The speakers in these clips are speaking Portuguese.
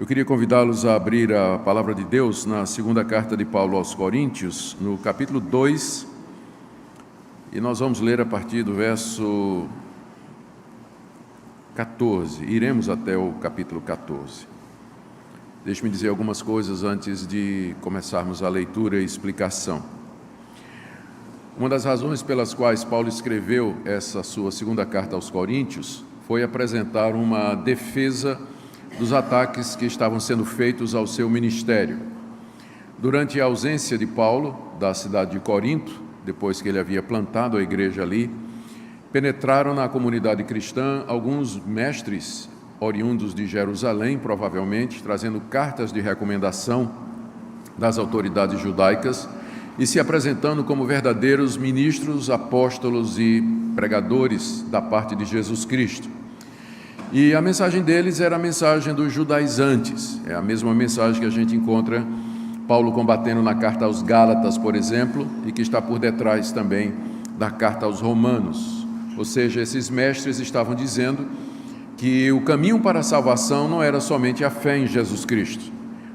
Eu queria convidá-los a abrir a Palavra de Deus na segunda carta de Paulo aos Coríntios, no capítulo 2, e nós vamos ler a partir do verso 14, iremos até o capítulo 14. Deixe-me dizer algumas coisas antes de começarmos a leitura e explicação. Uma das razões pelas quais Paulo escreveu essa sua segunda carta aos Coríntios foi apresentar uma defesa dos ataques que estavam sendo feitos ao seu ministério. Durante a ausência de Paulo da cidade de Corinto, depois que ele havia plantado a igreja ali, penetraram na comunidade cristã alguns mestres oriundos de Jerusalém, provavelmente, trazendo cartas de recomendação das autoridades judaicas e se apresentando como verdadeiros ministros, apóstolos e pregadores da parte de Jesus Cristo. E a mensagem deles era a mensagem dos judaizantes, é a mesma mensagem que a gente encontra Paulo combatendo na carta aos Gálatas, por exemplo, e que está por detrás também da carta aos Romanos. Ou seja, esses mestres estavam dizendo que o caminho para a salvação não era somente a fé em Jesus Cristo,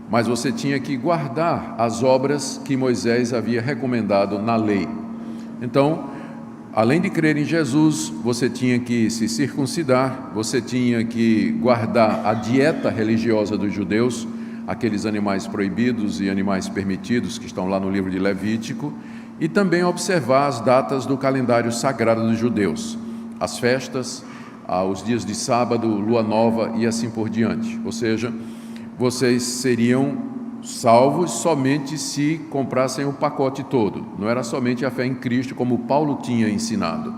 mas você tinha que guardar as obras que Moisés havia recomendado na lei. Então, além de crer em Jesus, você tinha que se circuncidar, você tinha que guardar a dieta religiosa dos judeus, aqueles animais proibidos e animais permitidos que estão lá no livro de Levítico, e também observar as datas do calendário sagrado dos judeus, as festas, os dias de sábado, lua nova e assim por diante. Ou seja, vocês seriam salvos somente se comprassem o pacote todo. Não era somente a fé em Cristo, como Paulo tinha ensinado.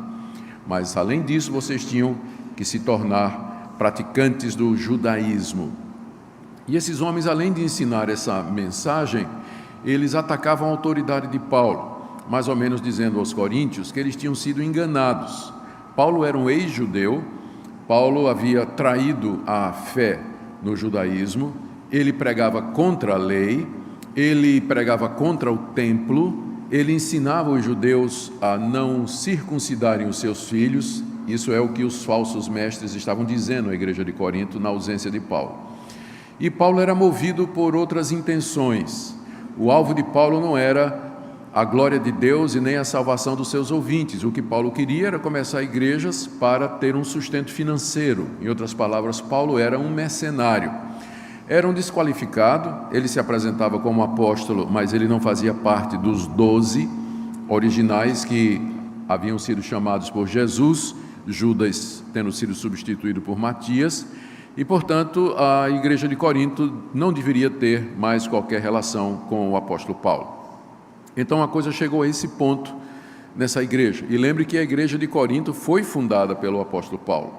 Mas, além disso, vocês tinham que se tornar praticantes do judaísmo. E esses homens, além de ensinar essa mensagem, eles atacavam a autoridade de Paulo, mais ou menos dizendo aos coríntios que eles tinham sido enganados. Paulo era um ex-judeu, Paulo havia traído a fé no judaísmo, ele pregava contra a lei, ele pregava contra o templo, ele ensinava os judeus a não circuncidarem os seus filhos. Isso é o que os falsos mestres estavam dizendo à igreja de Corinto na ausência de Paulo. E Paulo era movido por outras intenções. O alvo de Paulo não era a glória de Deus e nem a salvação dos seus ouvintes. O que Paulo queria era começar igrejas para ter um sustento financeiro. Em outras palavras, Paulo era um mercenário. Era um desqualificado, ele se apresentava como apóstolo, mas ele não fazia parte dos 12 originais que haviam sido chamados por Jesus, Judas tendo sido substituído por Matias, e, portanto, a igreja de Corinto não deveria ter mais qualquer relação com o apóstolo Paulo. Então a coisa chegou a esse ponto nessa igreja. E lembre que a igreja de Corinto foi fundada pelo apóstolo Paulo.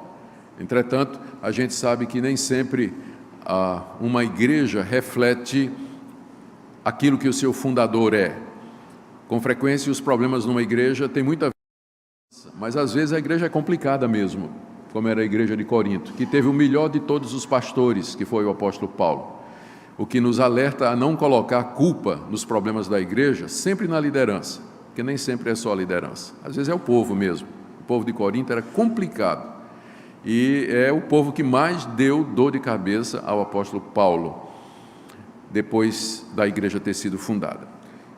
Entretanto, a gente sabe que nem sempre uma igreja reflete aquilo que o seu fundador é. Com frequência, os problemas numa igreja têm muita ver, mas às vezes a igreja é complicada mesmo, como era a igreja de Corinto, que teve o melhor de todos os pastores, que foi o apóstolo Paulo. O que nos alerta a não colocar culpa nos problemas da igreja, sempre na liderança, porque nem sempre é só a liderança. Às vezes é o povo mesmo. O povo de Corinto era complicado. E é o povo que mais deu dor de cabeça ao apóstolo Paulo, depois da igreja ter sido fundada.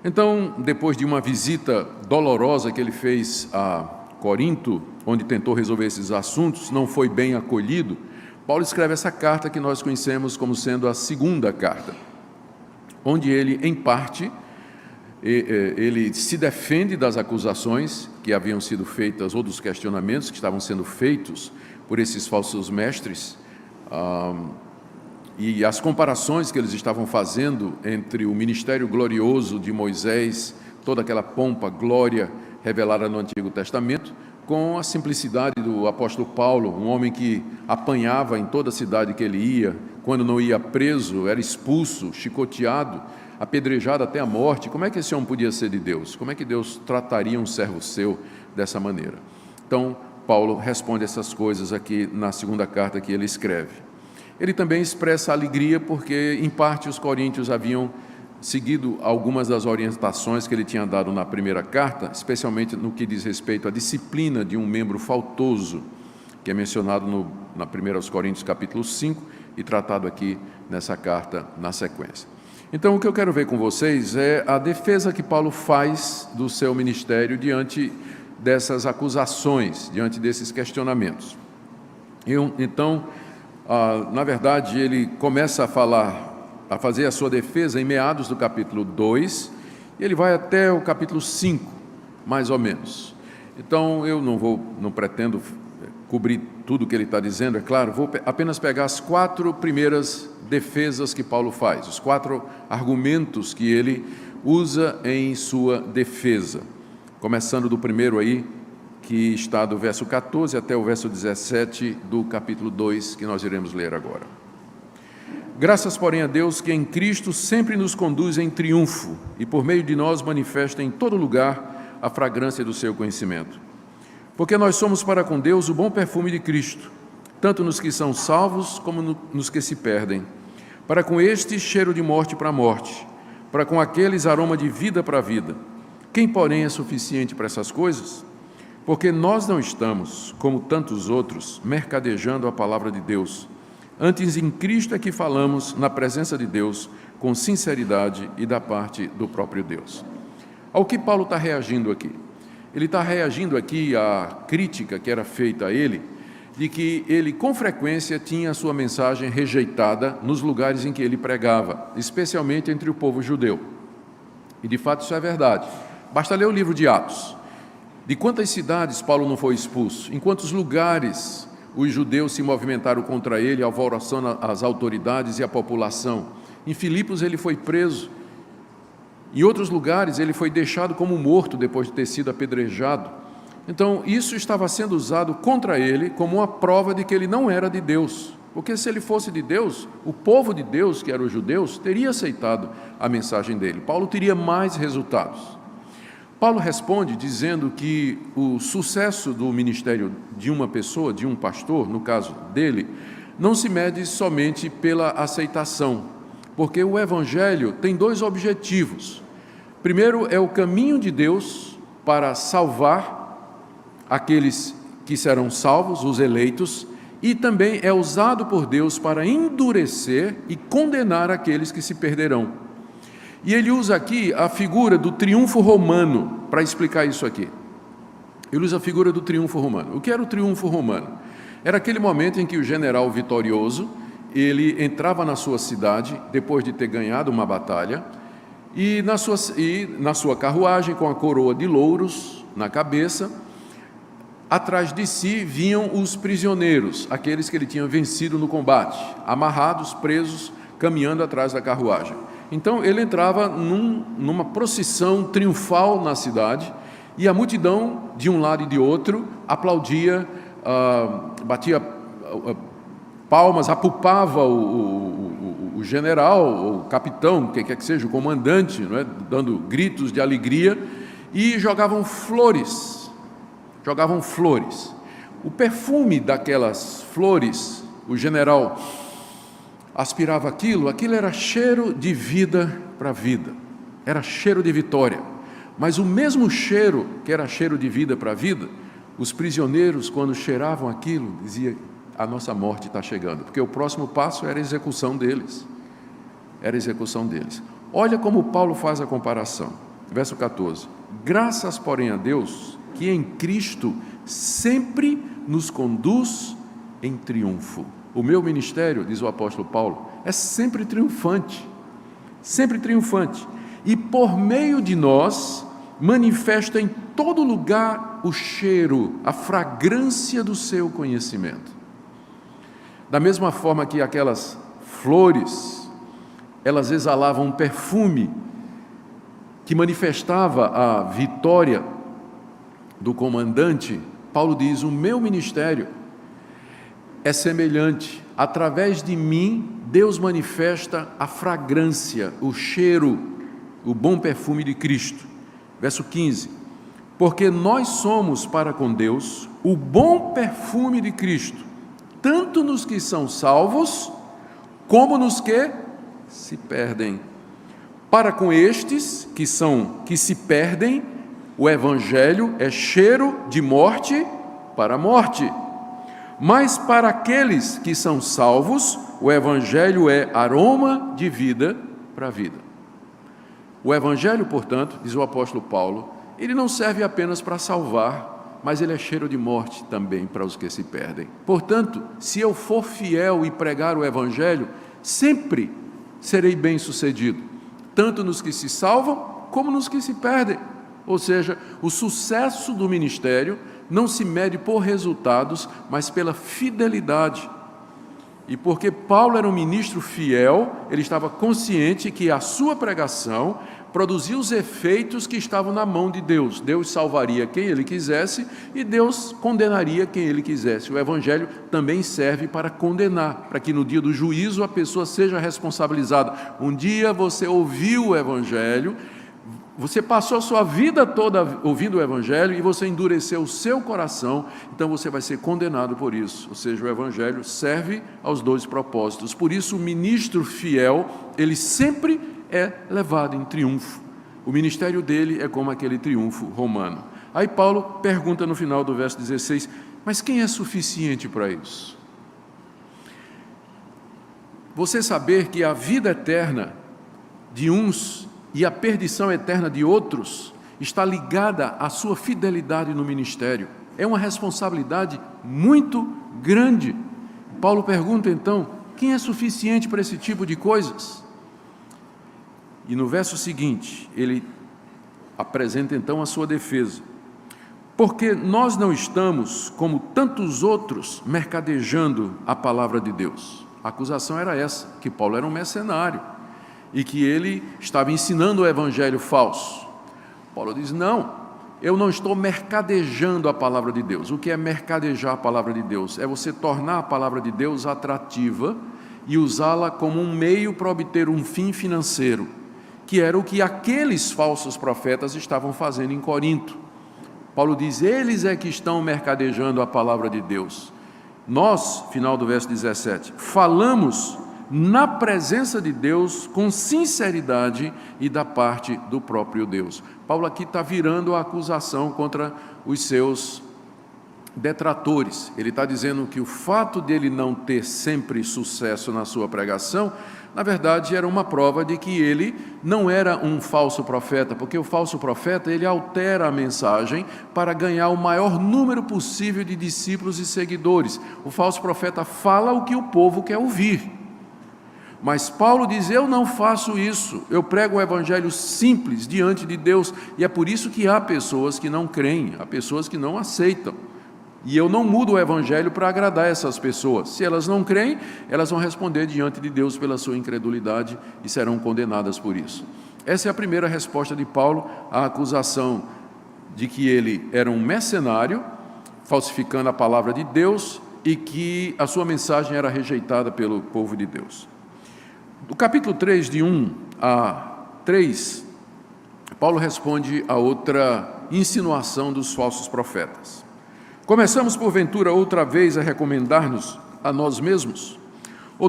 Então, depois de uma visita dolorosa que ele fez a Corinto, onde tentou resolver esses assuntos, não foi bem acolhido, Paulo escreve essa carta que nós conhecemos como sendo a segunda carta, onde ele, em parte, ele se defende das acusações que haviam sido feitas ou dos questionamentos que estavam sendo feitos por esses falsos mestres, e as comparações que eles estavam fazendo entre o ministério glorioso de Moisés, toda aquela pompa, glória revelada no Antigo Testamento, com a simplicidade do apóstolo Paulo, um homem que apanhava em toda a cidade que ele ia, quando não ia preso, era expulso, chicoteado, apedrejado até a morte. Como é que esse homem podia ser de Deus? Como é que Deus trataria um servo seu dessa maneira? Então, Paulo responde essas coisas aqui na segunda carta que ele escreve. Ele também expressa alegria porque, em parte, os coríntios haviam seguido algumas das orientações que ele tinha dado na primeira carta, especialmente no que diz respeito à disciplina de um membro faltoso, que é mencionado na 1 Coríntios capítulo 5, e tratado aqui nessa carta na sequência. Então, o que eu quero ver com vocês é a defesa que Paulo faz do seu ministério diante dessas acusações, diante desses questionamentos. Então, na verdade, ele começa a fazer a sua defesa em meados do capítulo 2, e ele vai até o capítulo 5, mais ou menos. Então, eu não pretendo cobrir tudo o que ele está dizendo, é claro, vou apenas pegar as 4 primeiras defesas que Paulo faz, os 4 argumentos que ele usa em sua defesa. Começando do primeiro aí, que está do verso 14 até o verso 17 do capítulo 2, que nós iremos ler agora. Graças, porém, a Deus que em Cristo sempre nos conduz em triunfo e por meio de nós manifesta em todo lugar a fragrância do seu conhecimento. Porque nós somos para com Deus o bom perfume de Cristo, tanto nos que são salvos como nos que se perdem. Para com estes, cheiro de morte para a morte, para com aqueles, aroma de vida para a vida. Quem, porém, é suficiente para essas coisas? Porque nós não estamos, como tantos outros, mercadejando a palavra de Deus. Antes, em Cristo é que falamos na presença de Deus, com sinceridade e da parte do próprio Deus. Ao que Paulo está reagindo aqui? Ele está reagindo aqui à crítica que era feita a ele, de que ele, com frequência, tinha a sua mensagem rejeitada nos lugares em que ele pregava, especialmente entre o povo judeu. E, de fato, isso é verdade. Basta ler o livro de Atos. De quantas cidades Paulo não foi expulso? Em quantos lugares os judeus se movimentaram contra ele, alvoroçando as autoridades e a população? Em Filipos ele foi preso. Em outros lugares ele foi deixado como morto depois de ter sido apedrejado. Então, isso estava sendo usado contra ele como uma prova de que ele não era de Deus. Porque se ele fosse de Deus, o povo de Deus, que eram os judeus, teria aceitado a mensagem dele. Paulo teria mais resultados. Paulo responde dizendo que o sucesso do ministério de uma pessoa, de um pastor, no caso dele, não se mede somente pela aceitação, porque o Evangelho tem 2 objetivos. Primeiro, é o caminho de Deus para salvar aqueles que serão salvos, os eleitos, e também é usado por Deus para endurecer e condenar aqueles que se perderão. E ele usa aqui a figura do triunfo romano para explicar isso aqui. Ele usa a figura do triunfo romano. O que era o triunfo romano? Era aquele momento em que o general vitorioso, ele entrava na sua cidade, depois de ter ganhado uma batalha, e na sua carruagem, com a coroa de louros na cabeça, atrás de si vinham os prisioneiros, aqueles que ele tinha vencido no combate, amarrados, presos, caminhando atrás da carruagem. Então ele entrava numa procissão triunfal na cidade, e a multidão, de um lado e de outro, aplaudia, batia palmas, apupava o general, o capitão, quem quer que seja, o comandante, não é? Dando gritos de alegria, e jogavam flores. O perfume daquelas flores, o general aspirava aquilo era cheiro de vida para vida, era cheiro de vitória. Mas o mesmo cheiro que era cheiro de vida para vida, os prisioneiros, quando cheiravam aquilo, diziam: a nossa morte está chegando, porque o próximo passo era a execução deles. Olha como Paulo faz a comparação. Verso 14: graças, porém, a Deus, que em Cristo sempre nos conduz em triunfo. O meu ministério, diz o apóstolo Paulo, é sempre triunfante, e por meio de nós manifesta em todo lugar o cheiro, a fragrância do seu conhecimento. Da mesma forma que aquelas flores, elas exalavam um perfume que manifestava a vitória do comandante, Paulo diz: o meu ministério é semelhante. Através de mim, Deus manifesta a fragrância, o cheiro, o bom perfume de Cristo. Verso 15: porque nós somos para com Deus o bom perfume de Cristo, tanto nos que são salvos, como nos que se perdem. Para com estes que se perdem, o Evangelho é cheiro de morte para a morte. Mas para aqueles que são salvos, o Evangelho é aroma de vida para a vida. O Evangelho, portanto, diz o apóstolo Paulo, ele não serve apenas para salvar, mas ele é cheiro de morte também para os que se perdem. Portanto, se eu for fiel e pregar o Evangelho, sempre serei bem-sucedido, tanto nos que se salvam, como nos que se perdem. Ou seja, o sucesso do ministério não se mede por resultados, mas pela fidelidade. E porque Paulo era um ministro fiel, ele estava consciente que a sua pregação produzia os efeitos que estavam na mão de Deus. Deus salvaria quem ele quisesse e Deus condenaria quem ele quisesse. O Evangelho também serve para condenar, para que no dia do juízo a pessoa seja responsabilizada. Um dia você ouviu o Evangelho, você passou a sua vida toda ouvindo o Evangelho e você endureceu o seu coração, então você vai ser condenado por isso. Ou seja, o Evangelho serve aos dois propósitos. Por isso, o ministro fiel, ele sempre é levado em triunfo. O ministério dele é como aquele triunfo romano. Aí Paulo pergunta no final do verso 16, mas quem é suficiente para isso? Você saber que a vida eterna de uns e a perdição eterna de outros está ligada à sua fidelidade no ministério. É uma responsabilidade muito grande. Paulo pergunta então, quem é suficiente para esse tipo de coisas? E no verso seguinte, ele apresenta então a sua defesa. Porque nós não estamos, como tantos outros, mercadejando a palavra de Deus. A acusação era essa, que Paulo era um mercenário e que ele estava ensinando o evangelho falso. Paulo diz, não, eu não estou mercadejando a palavra de Deus. O que é mercadejar a palavra de Deus? É você tornar a palavra de Deus atrativa e usá-la como um meio para obter um fim financeiro, que era o que aqueles falsos profetas estavam fazendo em Corinto. Paulo diz, eles é que estão mercadejando a palavra de Deus. Nós, final do verso 17, falamos na presença de Deus com sinceridade e da parte do próprio Deus. Paulo aqui está virando a acusação contra os seus detratores. Ele está dizendo que o fato dele não ter sempre sucesso na sua pregação, na verdade era uma prova de que ele não era um falso profeta, porque o falso profeta ele altera a mensagem para ganhar o maior número possível de discípulos e seguidores. O falso profeta fala o que o povo quer ouvir. Mas Paulo diz, eu não faço isso, eu prego o evangelho simples diante de Deus, e é por isso que há pessoas que não creem, há pessoas que não aceitam, e eu não mudo o evangelho para agradar essas pessoas. Se elas não creem, elas vão responder diante de Deus pela sua incredulidade e serão condenadas por isso. Essa é a primeira resposta de Paulo à acusação de que ele era um mercenário, falsificando a palavra de Deus, e que a sua mensagem era rejeitada pelo povo de Deus. No capítulo 3, de 1 a 3, Paulo responde a outra insinuação dos falsos profetas. Começamos, porventura, outra vez a recomendar-nos a nós mesmos? Ou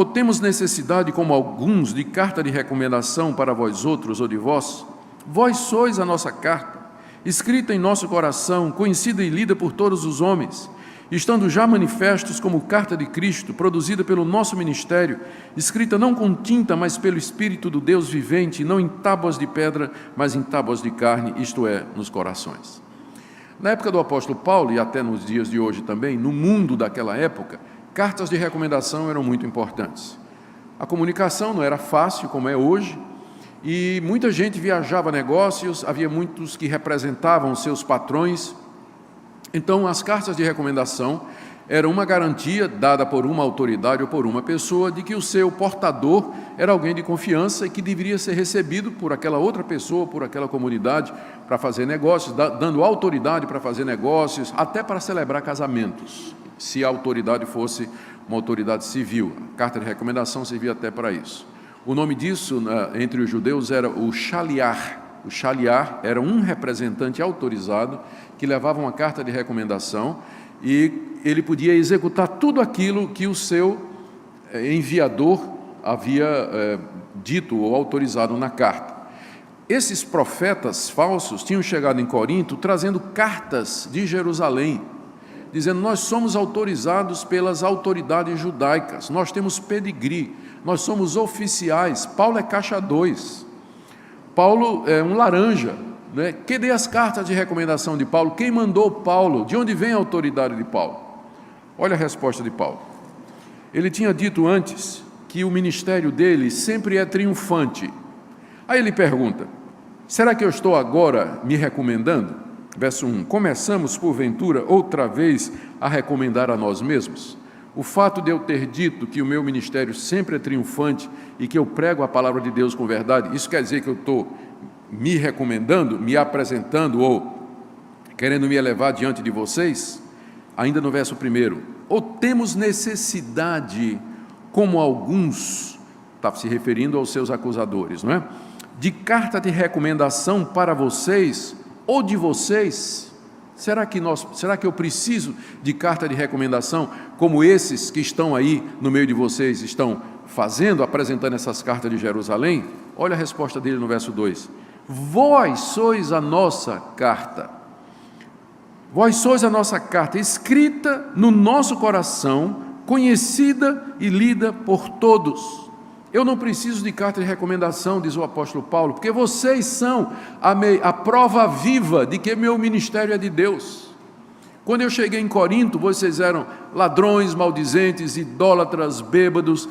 temos necessidade, como alguns, de carta de recomendação para vós outros ou de vós? Vós sois a nossa carta, escrita em nosso coração, conhecida e lida por todos os homens, estando já manifestos como carta de Cristo, produzida pelo nosso ministério, escrita não com tinta, mas pelo Espírito do Deus vivente, não em tábuas de pedra, mas em tábuas de carne, isto é, nos corações. Na época do apóstolo Paulo, e até nos dias de hoje também, no mundo daquela época, cartas de recomendação eram muito importantes. A comunicação não era fácil, como é hoje, e muita gente viajava negócios, havia muitos que representavam seus patrões. Então, as cartas de recomendação eram uma garantia dada por uma autoridade ou por uma pessoa de que o seu portador era alguém de confiança e que deveria ser recebido por aquela outra pessoa, por aquela comunidade, para fazer negócios, dando autoridade para fazer negócios, até para celebrar casamentos, se a autoridade fosse uma autoridade civil. A carta de recomendação servia até para isso. O nome disso, entre os judeus, era o shaliach. O shaliach era um representante autorizado que levava uma carta de recomendação e ele podia executar tudo aquilo que o seu enviador havia dito ou autorizado na carta. Esses profetas falsos tinham chegado em Corinto trazendo cartas de Jerusalém, dizendo: nós somos autorizados pelas autoridades judaicas, nós temos pedigree, nós somos oficiais. Paulo é caixa 2, Paulo é um laranja, né? Cadê as cartas de recomendação de Paulo? Quem mandou Paulo? De onde vem a autoridade de Paulo? Olha a resposta de Paulo. Ele tinha dito antes que o ministério dele sempre é triunfante. Aí ele pergunta: será que eu estou agora me recomendando? Verso 1, começamos porventura outra vez a recomendar a nós mesmos? O fato de eu ter dito que o meu ministério sempre é triunfante e que eu prego a palavra de Deus com verdade, isso quer dizer que eu estou me recomendando, me apresentando ou querendo me elevar diante de vocês? Ainda no verso 1, ou temos necessidade, como alguns, está se referindo aos seus acusadores, não é? De carta de recomendação para vocês ou de vocês? Será que eu preciso de carta de recomendação, como esses que estão aí no meio de vocês estão fazendo, apresentando essas cartas de Jerusalém? Olha a resposta dele no verso 2. Vós sois a nossa carta. Vós sois a nossa carta, escrita no nosso coração, conhecida e lida por todos. Eu não preciso de carta de recomendação, diz o apóstolo Paulo, porque vocês são a prova viva de que meu ministério é de Deus. Quando eu cheguei em Corinto, vocês eram ladrões, maldizentes, idólatras, bêbados,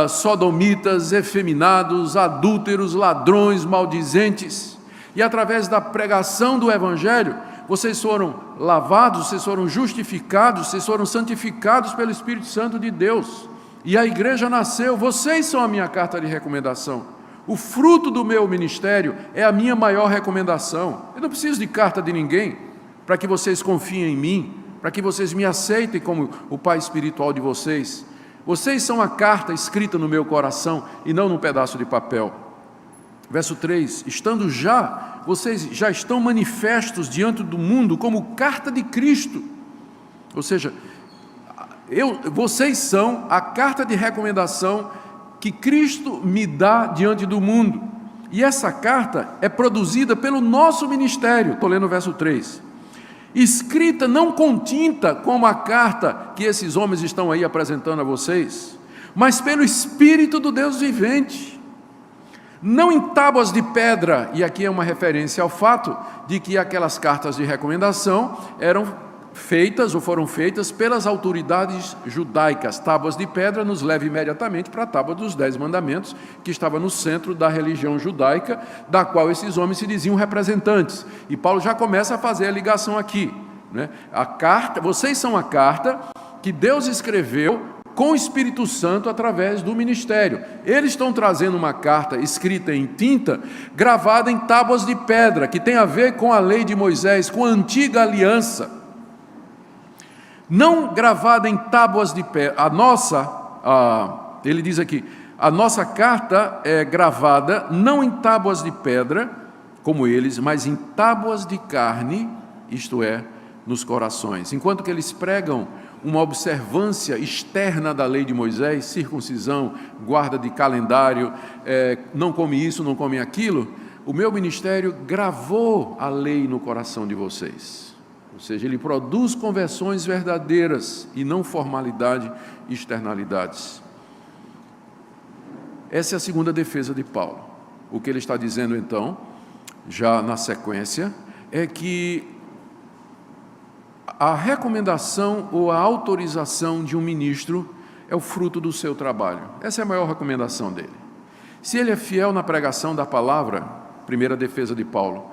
sodomitas, efeminados, adúlteros, ladrões, maldizentes. E através da pregação do Evangelho, vocês foram lavados, vocês foram justificados, vocês foram santificados pelo Espírito Santo de Deus. E a igreja nasceu, vocês são a minha carta de recomendação. O fruto do meu ministério é a minha maior recomendação. Eu não preciso de carta de ninguém para que vocês confiem em mim, para que vocês me aceitem como o pai espiritual de vocês. Vocês são a carta escrita no meu coração e não num pedaço de papel. Verso 3, vocês já estão manifestos diante do mundo como carta de Cristo. Ou seja, vocês são a carta de recomendação que Cristo me dá diante do mundo. E essa carta é produzida pelo nosso ministério. Estou lendo o verso 3. Escrita não com tinta, como a carta que esses homens estão aí apresentando a vocês, mas pelo Espírito do Deus vivente. Não em tábuas de pedra, e aqui é uma referência ao fato de que aquelas cartas de recomendação foram feitas pelas autoridades judaicas. Tábuas de pedra nos leva imediatamente para a tábua dos 10 mandamentos, que estava no centro da religião judaica, da qual esses homens se diziam representantes. E Paulo já começa a fazer a ligação aqui, né? Vocês são a carta que Deus escreveu com o Espírito Santo através do ministério. Eles estão trazendo uma carta escrita em tinta, gravada em tábuas de pedra, que tem a ver com a lei de Moisés, com a antiga aliança. Não gravada em tábuas de pedra. Ele diz aqui, a nossa carta é gravada não em tábuas de pedra, como eles, mas em tábuas de carne, isto é, nos corações. Enquanto que eles pregam uma observância externa da lei de Moisés, circuncisão, guarda de calendário, não come isso, não come aquilo, o meu ministério gravou a lei no coração de vocês. Ou seja, ele produz conversões verdadeiras e não formalidade e externalidades. Essa é a segunda defesa de Paulo. O que ele está dizendo então, já na sequência, é que a recomendação ou a autorização de um ministro é o fruto do seu trabalho. Essa é a maior recomendação dele. Se ele é fiel na pregação da palavra, primeira defesa de Paulo,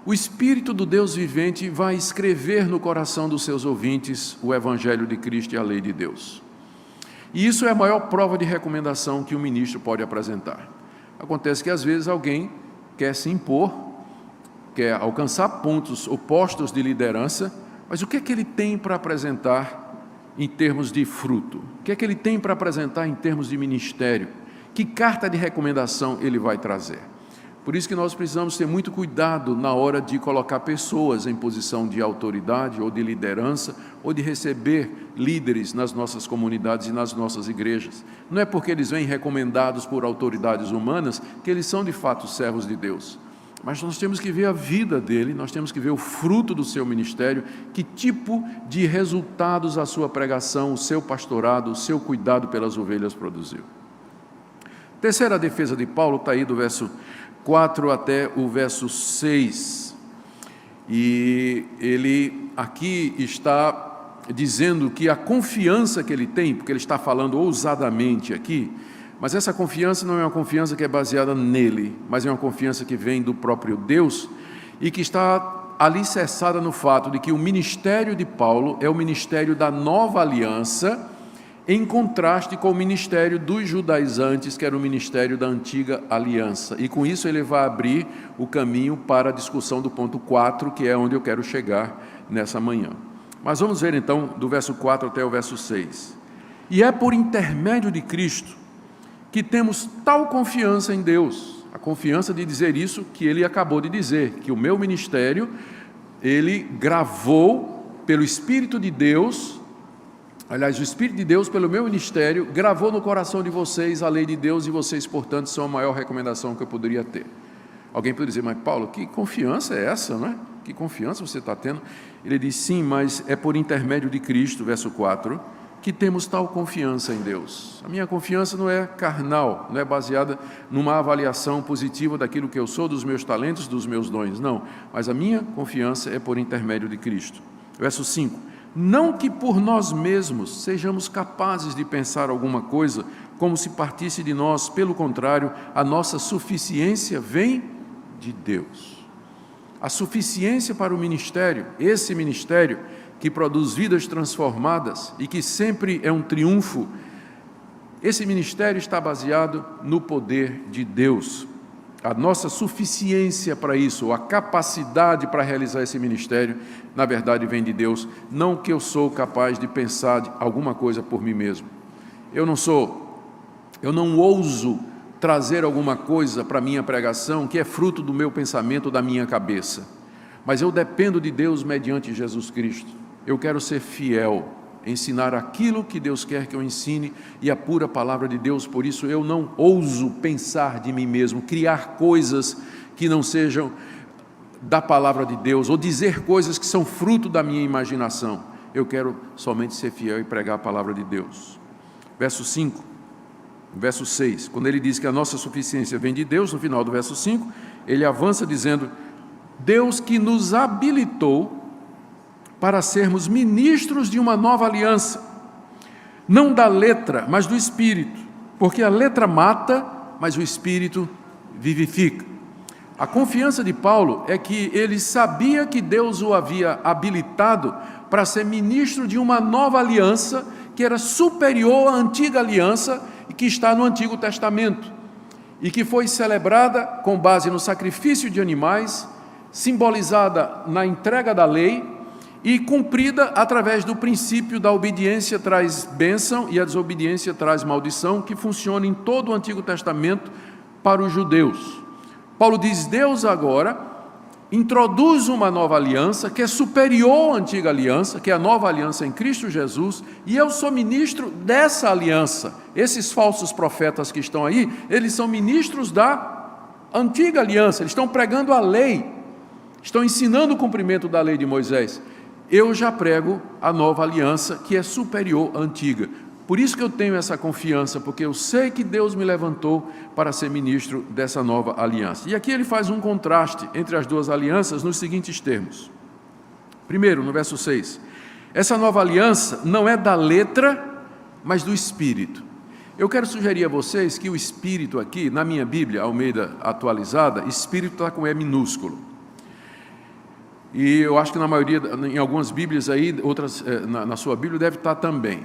o Espírito do Deus vivente vai escrever no coração dos seus ouvintes o Evangelho de Cristo e a lei de Deus. E isso é a maior prova de recomendação que um ministro pode apresentar. Acontece que às vezes alguém quer se impor, quer alcançar pontos ou postos de liderança, mas o que é que ele tem para apresentar em termos de fruto? O que é que ele tem para apresentar em termos de ministério? Que carta de recomendação ele vai trazer? Por isso que nós precisamos ter muito cuidado na hora de colocar pessoas em posição de autoridade ou de liderança ou de receber líderes nas nossas comunidades e nas nossas igrejas. Não é porque eles vêm recomendados por autoridades humanas que eles são de fato servos de Deus. mas nós temos que ver a vida dele, nós temos que ver o fruto do seu ministério, que tipo de resultados a sua pregação, o seu pastorado, o seu cuidado pelas ovelhas produziu. Terceira defesa de Paulo está aí do verso 4 até o verso 6, e ele aqui está dizendo que a confiança que ele tem, porque ele está falando ousadamente aqui, mas essa confiança não é uma confiança que é baseada nele, mas é uma confiança que vem do próprio Deus e que está alicerçada no fato de que o ministério de Paulo é o ministério da nova aliança, em contraste com o ministério dos judaizantes, que era o ministério da antiga aliança. E com isso ele vai abrir o caminho para a discussão do ponto 4, que é onde eu quero chegar nessa manhã. Mas vamos ver então do verso 4 até o verso 6. E é por intermédio de Cristo que temos tal confiança em Deus, a confiança de dizer isso que ele acabou de dizer, que o meu ministério, ele gravou pelo Espírito de Deus, aliás, o Espírito de Deus, pelo meu ministério, gravou no coração de vocês a lei de Deus, e vocês, portanto, são a maior recomendação que eu poderia ter. Alguém pode dizer, mas Paulo, que confiança é essa, não é? Que confiança você está tendo? Ele diz, sim, mas é por intermédio de Cristo, verso 4, que temos tal confiança em Deus. A minha confiança não é carnal, não é baseada numa avaliação positiva daquilo que eu sou, dos meus talentos, dos meus dons, não. Mas a minha confiança é por intermédio de Cristo. Verso 5. Não que por nós mesmos sejamos capazes de pensar alguma coisa como se partisse de nós, pelo contrário, a nossa suficiência vem de Deus. A suficiência para o ministério, esse ministério que produz vidas transformadas e que sempre é um triunfo, esse ministério está baseado no poder de Deus. A nossa suficiência para isso, ou a capacidade para realizar esse ministério, na verdade vem de Deus, não que eu sou capaz de pensar de alguma coisa por mim mesmo. Eu não ouso trazer alguma coisa para a minha pregação que é fruto do meu pensamento, da minha cabeça, mas eu dependo de Deus mediante Jesus Cristo. Eu quero ser fiel, ensinar aquilo que Deus quer que eu ensine e a pura palavra de Deus, por isso eu não ouso pensar de mim mesmo, criar coisas que não sejam da palavra de Deus, ou dizer coisas que são fruto da minha imaginação. Eu quero somente ser fiel e pregar a palavra de Deus. Verso 5, verso 6, quando ele diz que a nossa suficiência vem de Deus, no final do verso 5, ele avança dizendo, Deus que nos habilitou para sermos ministros de uma nova aliança, não da letra, mas do Espírito, porque a letra mata, mas o Espírito vivifica. A confiança de Paulo é que ele sabia que Deus o havia habilitado para ser ministro de uma nova aliança, que era superior à antiga aliança e que está no Antigo Testamento, e que foi celebrada com base no sacrifício de animais, simbolizada na entrega da lei, e cumprida através do princípio da obediência traz bênção e a desobediência traz maldição, que funciona em todo o Antigo Testamento para os judeus. Paulo diz, Deus agora introduz uma nova aliança que é superior à antiga aliança, que é a nova aliança em Cristo Jesus, e eu sou ministro dessa aliança. Esses falsos profetas que estão aí, eles são ministros da antiga aliança, eles estão pregando a lei, estão ensinando o cumprimento da lei de Moisés. Eu já prego a nova aliança, que é superior à antiga. Por isso que eu tenho essa confiança, porque eu sei que Deus me levantou para ser ministro dessa nova aliança. E aqui ele faz um contraste entre as duas alianças nos seguintes termos. Primeiro, no verso 6, essa nova aliança não é da letra, mas do Espírito. Eu quero sugerir a vocês que o Espírito aqui, na minha Bíblia, Almeida atualizada, Espírito está com E minúsculo. E eu acho que na maioria, em algumas Bíblias aí, outras, na sua Bíblia deve estar também.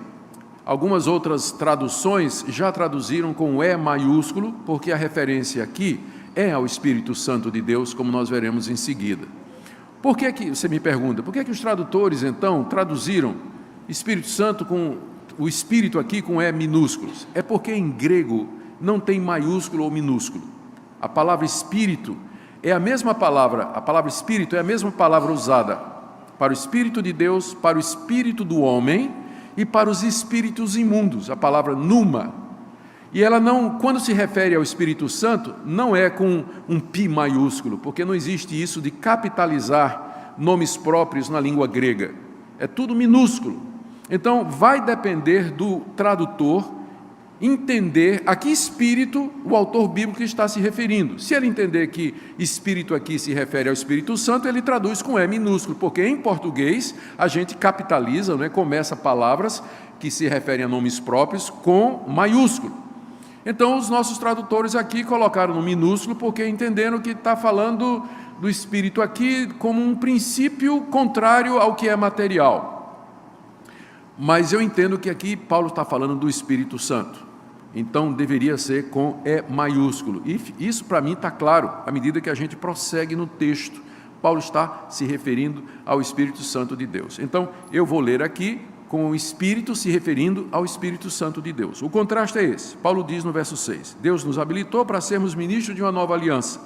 Algumas outras traduções já traduziram com E maiúsculo, porque a referência aqui é ao Espírito Santo de Deus, como nós veremos em seguida. Por que você me pergunta, por que os tradutores então traduziram Espírito Santo com o Espírito aqui com E minúsculos? É porque em grego não tem maiúsculo ou minúsculo. A palavra Espírito é a mesma palavra, a palavra Espírito é a mesma palavra usada para o Espírito de Deus, para o Espírito do homem e para os espíritos imundos, a palavra pneuma. E ela não, quando se refere ao Espírito Santo, não é com um pi maiúsculo, porque não existe isso de capitalizar nomes próprios na língua grega. É tudo minúsculo. Então, vai depender do tradutor entender a que espírito o autor bíblico está se referindo. Se ele entender que espírito aqui se refere ao Espírito Santo, ele traduz com E minúsculo, porque em português a gente capitaliza, né, começa palavras que se referem a nomes próprios com maiúsculo. Então, os nossos tradutores aqui colocaram no minúsculo, porque entenderam que está falando do Espírito aqui como um princípio contrário ao que é material. Mas eu entendo que aqui Paulo está falando do Espírito Santo. Então, deveria ser com E maiúsculo. E isso, para mim, está claro, à medida que a gente prossegue no texto. Paulo está se referindo ao Espírito Santo de Deus. Então, eu vou ler aqui com o Espírito se referindo ao Espírito Santo de Deus. O contraste é esse. Paulo diz no verso 6, Deus nos habilitou para sermos ministros de uma nova aliança.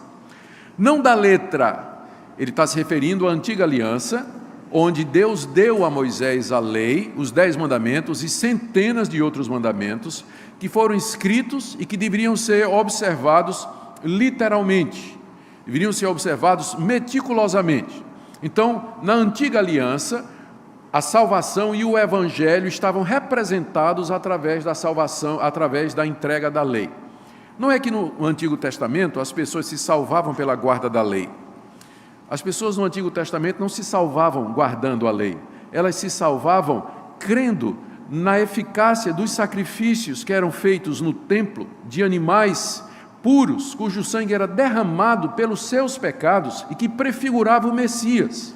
Não da letra, ele está se referindo à antiga aliança, onde Deus deu a Moisés a lei, os 10 mandamentos e centenas de outros mandamentos, que foram escritos e que deveriam ser observados literalmente, deveriam ser observados meticulosamente. Então, na antiga aliança, a salvação e o evangelho estavam representados através da salvação, através da entrega da lei. Não é que no Antigo Testamento as pessoas se salvavam pela guarda da lei. As pessoas no Antigo Testamento não se salvavam guardando a lei, elas se salvavam crendo na eficácia dos sacrifícios que eram feitos no templo de animais puros, cujo sangue era derramado pelos seus pecados e que prefigurava o Messias.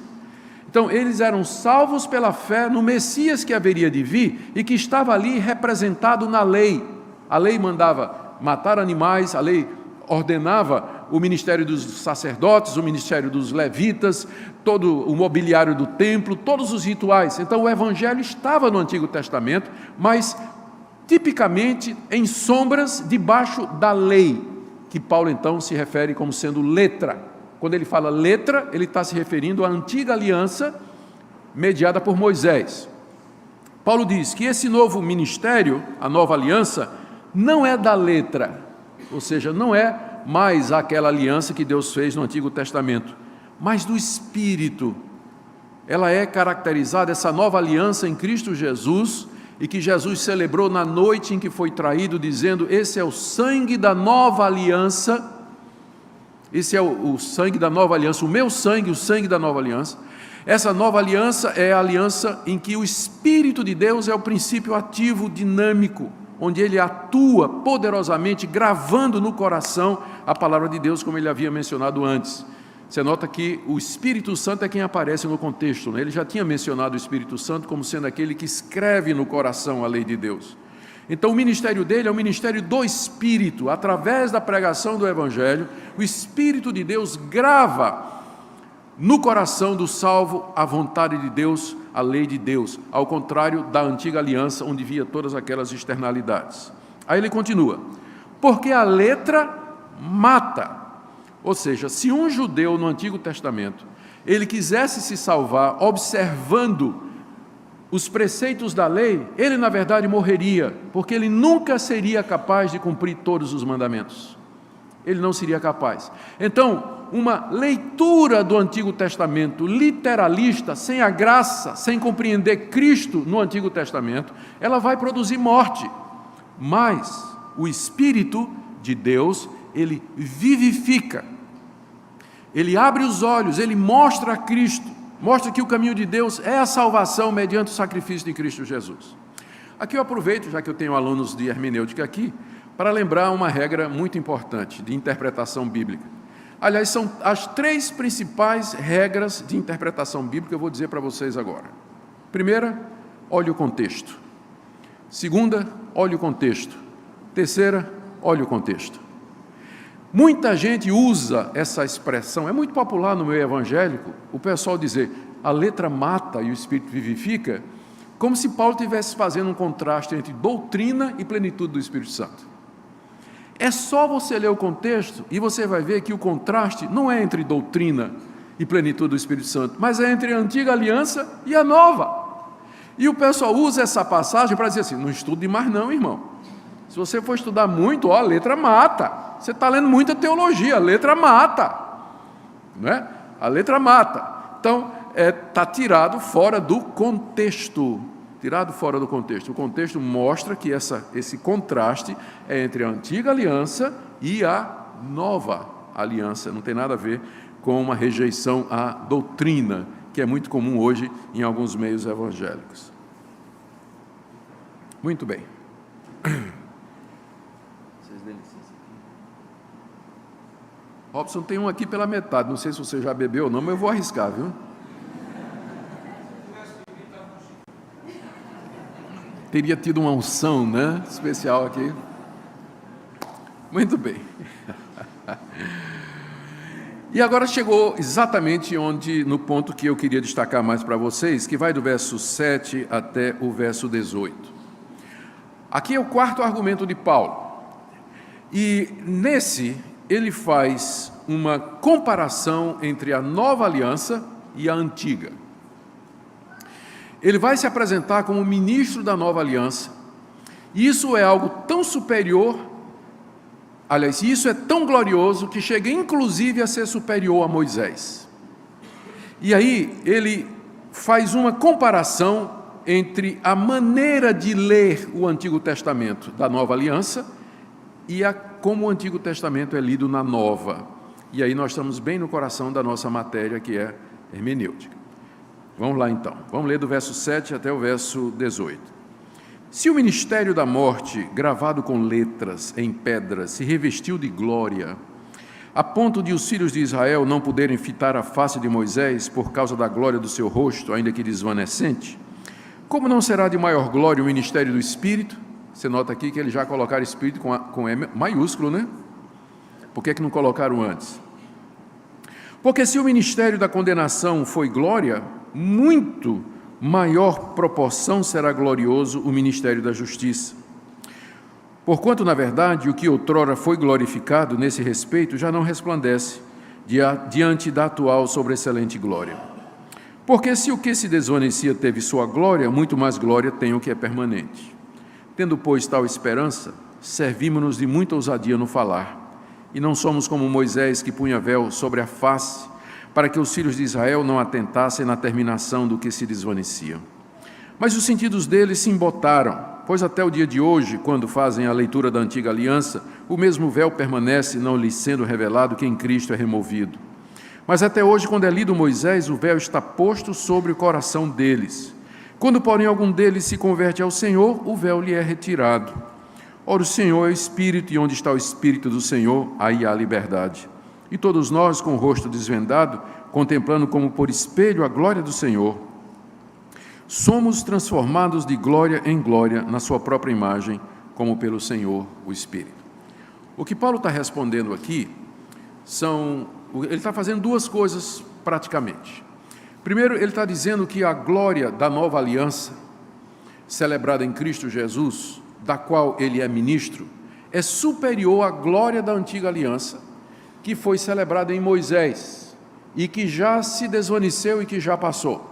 Então, eles eram salvos pela fé no Messias que haveria de vir e que estava ali representado na lei. A lei mandava matar animais, a lei ordenava o ministério dos sacerdotes, o ministério dos levitas, todo o mobiliário do templo, todos os rituais. Então, o evangelho estava no Antigo Testamento, mas tipicamente em sombras debaixo da lei, que Paulo então se refere como sendo letra. Quando ele fala letra, ele está se referindo à antiga aliança mediada por Moisés. Paulo diz que esse novo ministério, a nova aliança, não é da letra, ou seja, não é mais aquela aliança que Deus fez no Antigo Testamento, mas do Espírito. Ela é caracterizada, essa nova aliança em Cristo Jesus, e que Jesus celebrou na noite em que foi traído, dizendo: esse é o sangue da nova aliança. Esse é o sangue da nova aliança, o meu sangue, o sangue da nova aliança. Essa nova aliança é a aliança em que o Espírito de Deus é o princípio ativo, dinâmico, onde ele atua poderosamente, gravando no coração a palavra de Deus, como ele havia mencionado antes. Você nota que o Espírito Santo é quem aparece no contexto, né? Ele já tinha mencionado o Espírito Santo como sendo aquele que escreve no coração a lei de Deus. Então, o ministério dele é o ministério do Espírito. Através da pregação do Evangelho, o Espírito de Deus grava no coração do salvo a vontade de Deus, a lei de Deus, ao contrário da antiga aliança, onde via todas aquelas externalidades. Aí ele continua: porque a letra mata. Ou seja, se um judeu no Antigo Testamento, ele quisesse se salvar observando os preceitos da lei, ele na verdade morreria, porque ele nunca seria capaz de cumprir todos os mandamentos. Ele não seria capaz. Então, uma leitura do Antigo Testamento literalista, sem a graça, sem compreender Cristo no Antigo Testamento, ela vai produzir morte. Mas o Espírito de Deus, ele vivifica, ele abre os olhos, ele mostra a Cristo, mostra que o caminho de Deus é a salvação mediante o sacrifício de Cristo Jesus. Aqui eu aproveito, já que eu tenho alunos de hermenêutica aqui, para lembrar uma regra muito importante de interpretação bíblica. Aliás, são as 3 principais regras de interpretação bíblica, eu vou dizer para vocês agora. Primeira, olhe o contexto. Segunda, olhe o contexto. Terceira, olhe o contexto. Muita gente usa essa expressão, é muito popular no meio evangélico, o pessoal dizer: a letra mata e o Espírito vivifica, como se Paulo estivesse fazendo um contraste entre doutrina e plenitude do Espírito Santo. É só você ler o contexto e você vai ver que o contraste não é entre doutrina e plenitude do Espírito Santo, mas é entre a antiga aliança e a nova. E o pessoal usa essa passagem para dizer assim: não estude mais não, irmão. Se você for estudar muito, a letra mata. Você está lendo muita teologia, a letra mata. Não é? A letra mata. Então, está tirado fora do contexto. Tirado fora do contexto. O contexto mostra que esse contraste é entre a antiga aliança e a nova aliança. Não tem nada a ver com uma rejeição à doutrina, que é muito comum hoje em alguns meios evangélicos. Muito bem. Vocês dêem licença aqui. Robson, tem um aqui pela metade. Não sei se você já bebeu ou não, mas eu vou arriscar, viu? Teria tido uma unção, né? Especial aqui. Muito bem. E agora chegou exatamente no ponto que eu queria destacar mais para vocês, que vai do verso 7 até o verso 18. Aqui é o quarto argumento de Paulo. E nesse, ele faz uma comparação entre a nova aliança e a antiga. Ele vai se apresentar como ministro da nova aliança. E isso é algo tão superior, aliás, isso é tão glorioso que chega inclusive a ser superior a Moisés. E aí ele faz uma comparação entre a maneira de ler o Antigo Testamento da Nova Aliança e como o Antigo Testamento é lido na Nova. E aí nós estamos bem no coração da nossa matéria, que é hermenêutica. Vamos lá então, vamos ler do verso 7 até o verso 18. Se o ministério da morte, gravado com letras em pedras, se revestiu de glória, a ponto de os filhos de Israel não poderem fitar a face de Moisés por causa da glória do seu rosto, ainda que desvanecente, como não será de maior glória o ministério do Espírito? Você nota aqui que eles já colocaram Espírito com E maiúsculo, né? Por que não colocaram antes? Porque se o ministério da condenação foi glória, muito maior proporção será glorioso o ministério da justiça. Porquanto, na verdade, o que outrora foi glorificado nesse respeito já não resplandece diante da atual sobreexcelente glória. Porque se o que se desvanecia teve sua glória, muito mais glória tem o que é permanente. Tendo, pois, tal esperança, servimos-nos de muita ousadia no falar, e não somos como Moisés, que punha véu sobre a face, para que os filhos de Israel não atentassem na terminação do que se desvanecia. Mas os sentidos deles se embotaram, pois até o dia de hoje, quando fazem a leitura da antiga aliança, o mesmo véu permanece, não lhes sendo revelado que em Cristo é removido. Mas até hoje, quando é lido Moisés, o véu está posto sobre o coração deles. Quando, porém, algum deles se converte ao Senhor, o véu lhe é retirado. Ora, o Senhor é o Espírito, e onde está o Espírito do Senhor, aí há liberdade. E todos nós, com o rosto desvendado, contemplando como por espelho a glória do Senhor, somos transformados de glória em glória na sua própria imagem, como pelo Senhor, o Espírito. O que Paulo está respondendo aqui ele está fazendo duas coisas praticamente. Primeiro, ele está dizendo que a glória da nova aliança, celebrada em Cristo Jesus, da qual ele é ministro, é superior à glória da antiga aliança, que foi celebrada em Moisés, e que já se desvaneceu e que já passou.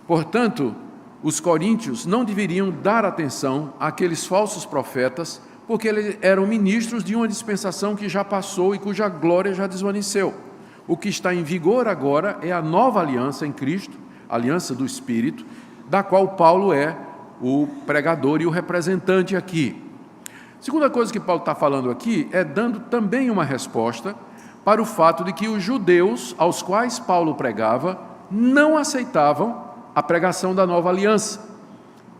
Portanto, os coríntios não deveriam dar atenção àqueles falsos profetas, porque eles eram ministros de uma dispensação que já passou e cuja glória já desvaneceu. O que está em vigor agora é a nova aliança em Cristo, a aliança do Espírito, da qual Paulo é o pregador e o representante aqui. Segunda coisa que Paulo está falando aqui é dando também uma resposta para o fato de que os judeus aos quais Paulo pregava não aceitavam a pregação da nova aliança,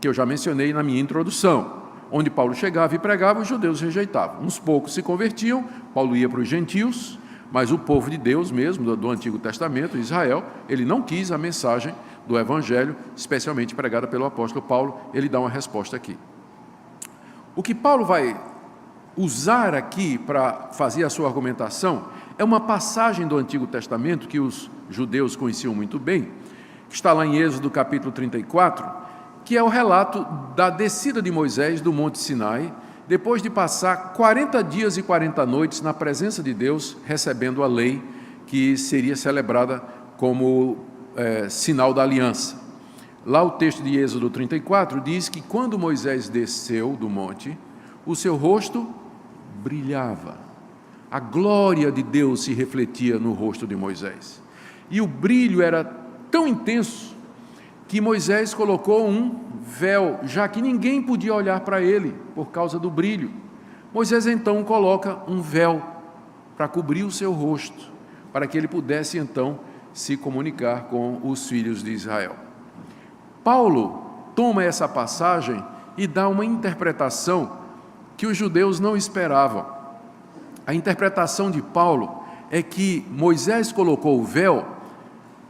que eu já mencionei na minha introdução. Onde Paulo chegava e pregava, os judeus rejeitavam. Uns poucos se convertiam, Paulo ia para os gentios, mas o povo de Deus mesmo, do Antigo Testamento, Israel, ele não quis a mensagem do Evangelho, especialmente pregada pelo apóstolo Paulo. Ele dá uma resposta aqui. O que Paulo vai usar aqui para fazer a sua argumentação é uma passagem do Antigo Testamento que os judeus conheciam muito bem, que está lá em Êxodo capítulo 34, que é o relato da descida de Moisés do Monte Sinai, depois de passar 40 dias e 40 noites na presença de Deus, recebendo a lei que seria celebrada como sinal da aliança. Lá o texto de Êxodo 34 diz que quando Moisés desceu do monte, o seu rosto brilhava. A glória de Deus se refletia no rosto de Moisés. E o brilho era tão intenso que Moisés colocou um véu, já que ninguém podia olhar para ele por causa do brilho. Moisés então coloca um véu para cobrir o seu rosto, para que ele pudesse então se comunicar com os filhos de Israel. Paulo toma essa passagem e dá uma interpretação que os judeus não esperavam. A interpretação de Paulo é que Moisés colocou o véu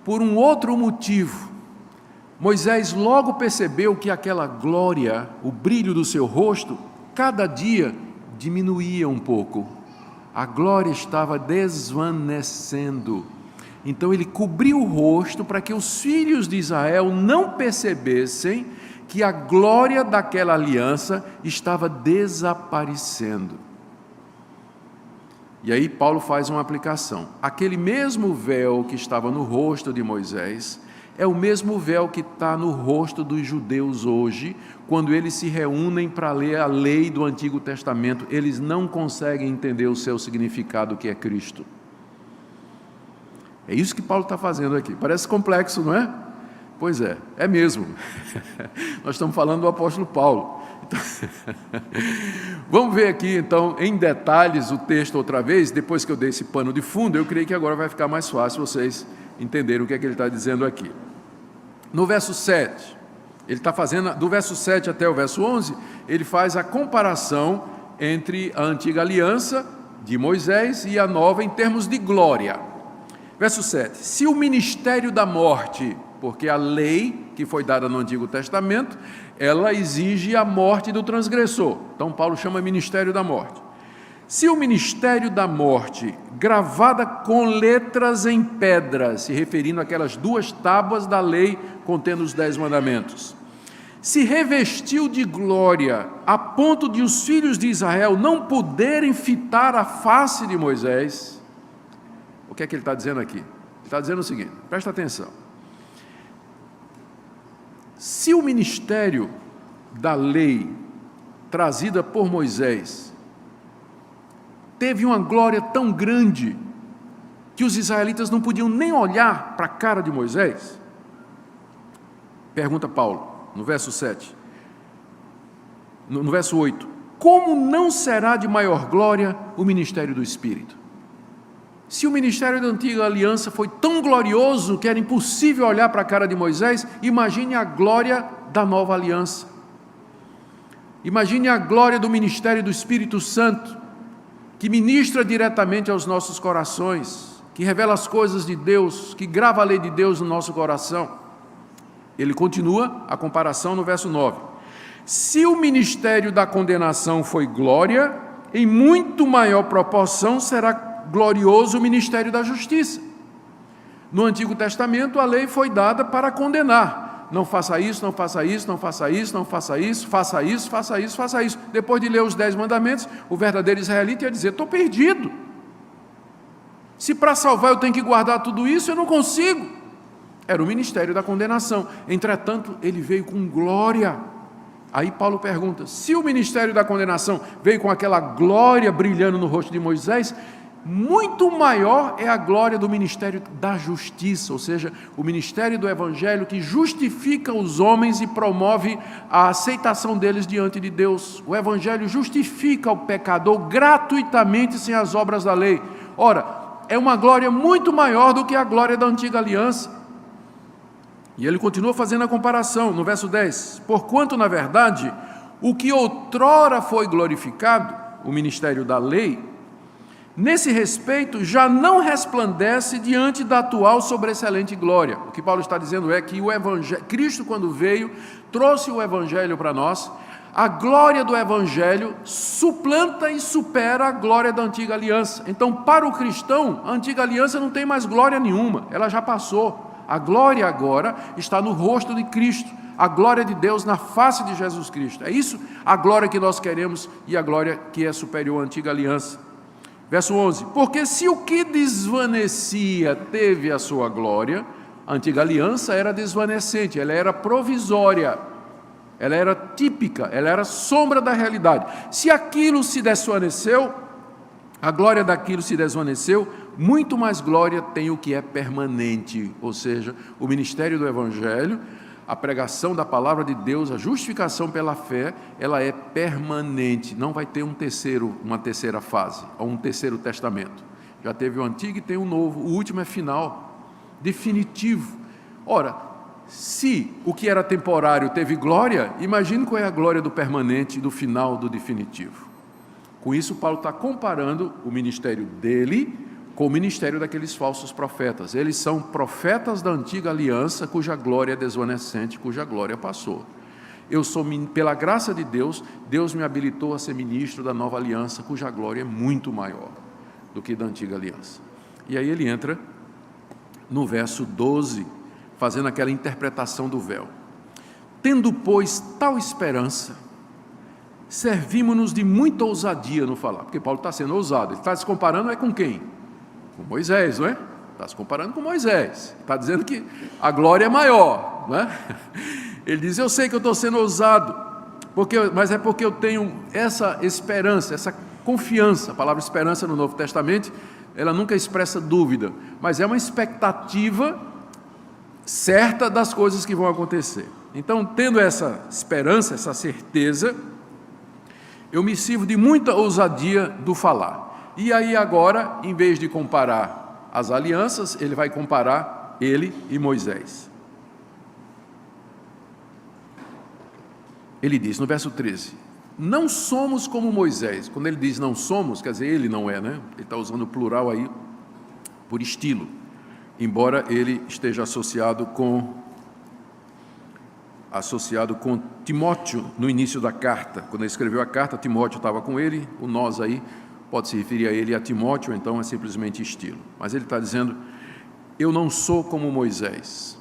por um outro motivo. Moisés logo percebeu que aquela glória, o brilho do seu rosto, cada dia diminuía um pouco. A glória estava desvanecendo. Então ele cobriu o rosto para que os filhos de Israel não percebessem que a glória daquela aliança estava desaparecendo. E aí Paulo faz uma aplicação. Aquele mesmo véu que estava no rosto de Moisés é o mesmo véu que está no rosto dos judeus hoje, quando eles se reúnem para ler a lei do Antigo Testamento. Eles não conseguem entender o seu significado, que é Cristo. É isso que Paulo está fazendo aqui. Parece complexo, não é? Pois é mesmo. Nós estamos falando do apóstolo Paulo. Então, vamos ver aqui então em detalhes o texto outra vez. Depois que eu dei esse pano de fundo, eu creio que agora vai ficar mais fácil vocês entenderem o que é que ele está dizendo aqui. No verso 7, ele está fazendo, do verso 7 até o verso 11, ele faz a comparação entre a antiga aliança de Moisés e a nova em termos de glória. Verso 7, se o ministério da morte, porque a lei que foi dada no Antigo Testamento, ela exige a morte do transgressor. Então Paulo chama ministério da morte. Se o ministério da morte, gravada com letras em pedra, se referindo àquelas 2 tábuas da lei contendo os 10 mandamentos, se revestiu de glória a ponto de os filhos de Israel não poderem fitar a face de Moisés, o que é que ele está dizendo aqui? Ele está dizendo o seguinte, presta atenção. Se o ministério da lei trazida por Moisés teve uma glória tão grande que os israelitas não podiam nem olhar para a cara de Moisés, pergunta Paulo, no verso 7, no verso 8, como não será de maior glória o ministério do Espírito? Se o ministério da antiga aliança foi tão glorioso que era impossível olhar para a cara de Moisés, imagine a glória da nova aliança. Imagine a glória do ministério do Espírito Santo, que ministra diretamente aos nossos corações, que revela as coisas de Deus, que grava a lei de Deus no nosso coração. Ele continua a comparação no verso 9. Se o ministério da condenação foi glória, em muito maior proporção será glorioso o ministério da justiça. No Antigo Testamento, a lei foi dada para condenar. Não faça isso, não faça isso, não faça isso, não faça isso, faça isso, faça isso, faça isso. Depois de ler os 10 mandamentos, o verdadeiro israelita ia dizer, estou perdido. Se para salvar eu tenho que guardar tudo isso, eu não consigo. Era o ministério da condenação. Entretanto, ele veio com glória. Aí Paulo pergunta, se o ministério da condenação veio com aquela glória brilhando no rosto de Moisés, muito maior é a glória do ministério da justiça, ou seja, o ministério do Evangelho que justifica os homens e promove a aceitação deles diante de Deus. O Evangelho justifica o pecador gratuitamente sem as obras da lei. Ora, é uma glória muito maior do que a glória da antiga aliança. E ele continua fazendo a comparação no verso 10. Porquanto, na verdade, o que outrora foi glorificado, o ministério da lei, nesse respeito, já não resplandece diante da atual sobreexcelente glória. O que Paulo está dizendo é que o Evangelho, Cristo, quando veio, trouxe o Evangelho para nós. A glória do Evangelho suplanta e supera a glória da antiga aliança. Então, para o cristão, a antiga aliança não tem mais glória nenhuma, ela já passou. A glória agora está no rosto de Cristo, a glória de Deus na face de Jesus Cristo. É isso a glória que nós queremos e a glória que é superior à antiga aliança. Verso 11, porque se o que desvanecia teve a sua glória, a antiga aliança era desvanecente, ela era provisória. ela era típica, ela era sombra da realidade. Se aquilo se desvaneceu, a glória daquilo se desvaneceu, muito mais glória tem o que é permanente, ou seja, o ministério do Evangelho, a pregação da palavra de Deus, a justificação pela fé, ela é permanente, não vai ter uma terceira fase, ou um terceiro testamento. Já teve o antigo e tem o novo, o último é final, definitivo. Ora, se o que era temporário teve glória, imagine qual é a glória do permanente, do final, do definitivo. Com isso, Paulo está comparando o ministério dele com o ministério daqueles falsos profetas. Eles são profetas da antiga aliança, cuja glória é desvanecente, cuja glória passou. Eu sou, pela graça de Deus, Deus me habilitou a ser ministro da nova aliança, cuja glória é muito maior do que da antiga aliança. E aí ele entra no verso 12, fazendo aquela interpretação do véu. Tendo, pois, tal esperança, servimos-nos de muita ousadia no falar, porque Paulo está sendo ousado, ele está se comparando com quem? Com Moisés, não é? Está se comparando com Moisés, está dizendo que a glória é maior, não é? Ele diz, eu sei que eu estou sendo ousado, mas é porque eu tenho essa esperança, essa confiança. A palavra esperança no Novo Testamento, ela nunca expressa dúvida, mas é uma expectativa certa das coisas que vão acontecer. Então, tendo essa esperança, essa certeza, eu me sirvo de muita ousadia do falar. E aí agora, em vez de comparar as alianças, ele vai comparar ele e Moisés. Ele diz no verso 13, não somos como Moisés. Quando ele diz não somos, quer dizer, ele não é, né? Ele está usando o plural aí por estilo, embora ele esteja associado com Timóteo no início da carta. Quando ele escreveu a carta, Timóteo estava com ele, o nós aí pode se referir a ele e a Timóteo, então é simplesmente estilo. Mas ele está dizendo, eu não sou como Moisés.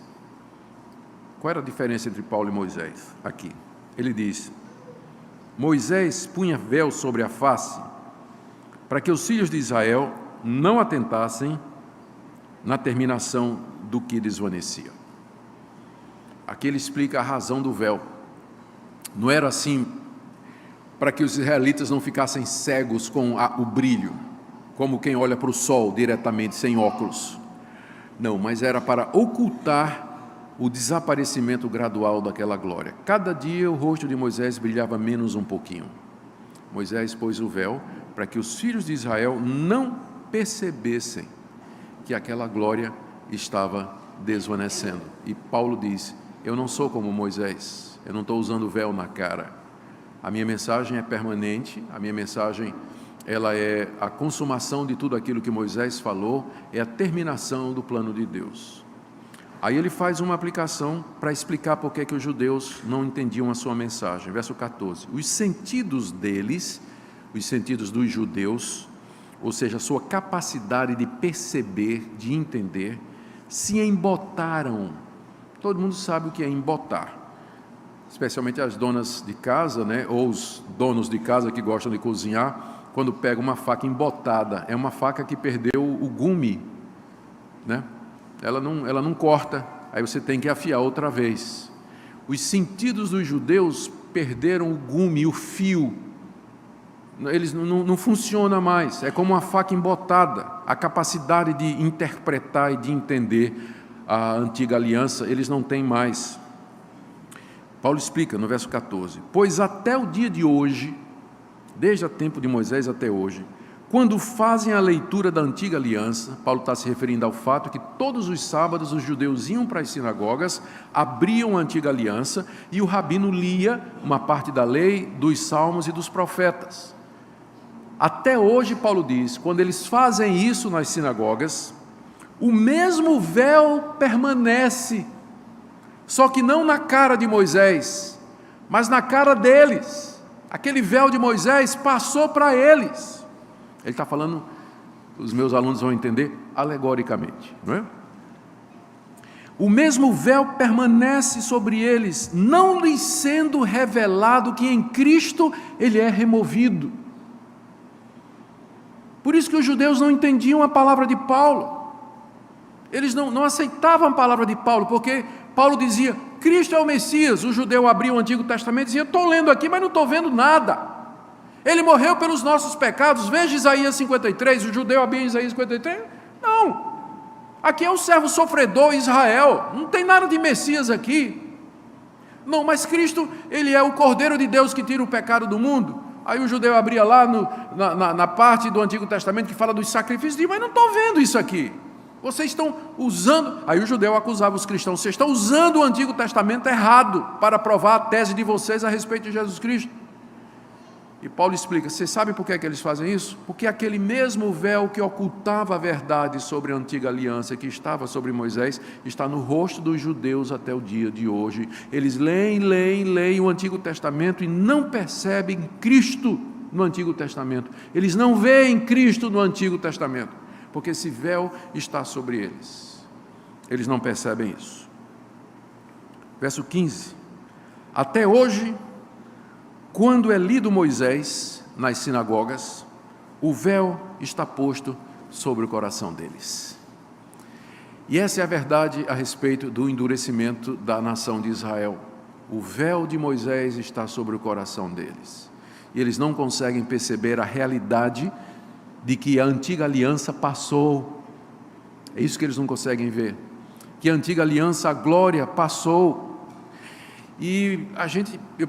Qual era a diferença entre Paulo e Moisés? Aqui, ele diz, Moisés punha véu sobre a face, para que os filhos de Israel não atentassem na terminação do que desvanecia. Aqui ele explica a razão do véu. Não era assim para que os israelitas não ficassem cegos com o brilho, como quem olha para o sol diretamente, sem óculos. Não, mas era para ocultar o desaparecimento gradual daquela glória. Cada dia o rosto de Moisés brilhava menos um pouquinho. Moisés pôs o véu para que os filhos de Israel não percebessem que aquela glória estava desvanecendo. E Paulo diz, eu não sou como Moisés, eu não estou usando véu na cara. A minha mensagem é permanente, a minha mensagem ela é a consumação de tudo aquilo que Moisés falou, é a terminação do plano de Deus. Aí ele faz uma aplicação para explicar por que os judeus não entendiam a sua mensagem. Verso 14, os sentidos deles, os sentidos dos judeus, ou seja, a sua capacidade de perceber, de entender, se embotaram. Todo mundo sabe o que é embotar, especialmente as donas de casa, né, ou os donos de casa que gostam de cozinhar, quando pega uma faca embotada, é uma faca que perdeu o gume, né? Ela não corta, aí você tem que afiar outra vez. Os sentidos dos judeus perderam o gume, o fio, eles não funcionam mais, é como uma faca embotada. A capacidade de interpretar e de entender a antiga aliança, eles não têm mais. Paulo explica no verso 14, pois até o dia de hoje, desde o tempo de Moisés até hoje, quando fazem a leitura da antiga aliança, Paulo está se referindo ao fato que todos os sábados os judeus iam para as sinagogas, abriam a antiga aliança e o rabino lia uma parte da lei, dos salmos e dos profetas. Até hoje, Paulo diz, quando eles fazem isso nas sinagogas, o mesmo véu permanece, só que não na cara de Moisés, mas na cara deles. Aquele véu de Moisés passou para eles. Ele está falando, os meus alunos vão entender, alegoricamente, não é? O mesmo véu permanece sobre eles, não lhes sendo revelado que em Cristo ele é removido. Por isso que os judeus não entendiam a palavra de Paulo. Eles não aceitavam a palavra de Paulo, porque Paulo dizia, Cristo é o Messias. O judeu abria o Antigo Testamento e dizia: estou lendo aqui, mas não estou vendo nada. Ele morreu pelos nossos pecados. Veja Isaías 53, o judeu abria Isaías 53. Não, aqui é um servo sofredor, Israel, não tem nada de Messias aqui. Não, mas Cristo, Ele é o Cordeiro de Deus que tira o pecado do mundo. Aí o judeu abria lá na parte do Antigo Testamento que fala dos sacrifícios, e diz: mas não estou vendo isso aqui. Vocês estão usando... Aí o judeu acusava os cristãos: vocês estão usando o Antigo Testamento errado para provar a tese de vocês a respeito de Jesus Cristo. E Paulo explica: vocês sabem por que eles fazem isso? Porque aquele mesmo véu que ocultava a verdade sobre a antiga aliança, que estava sobre Moisés, está no rosto dos judeus até o dia de hoje. Eles leem o Antigo Testamento e não percebem Cristo no Antigo Testamento. Eles não veem Cristo no Antigo Testamento, porque esse véu está sobre eles. Eles não percebem isso. Verso 15: até hoje, quando é lido Moisés nas sinagogas, o véu está posto sobre o coração deles. E essa é a verdade a respeito do endurecimento da nação de Israel. O véu de Moisés está sobre o coração deles. E eles não conseguem perceber a realidade de que a antiga aliança passou. É isso que eles não conseguem ver. Que a antiga aliança, a glória, passou. E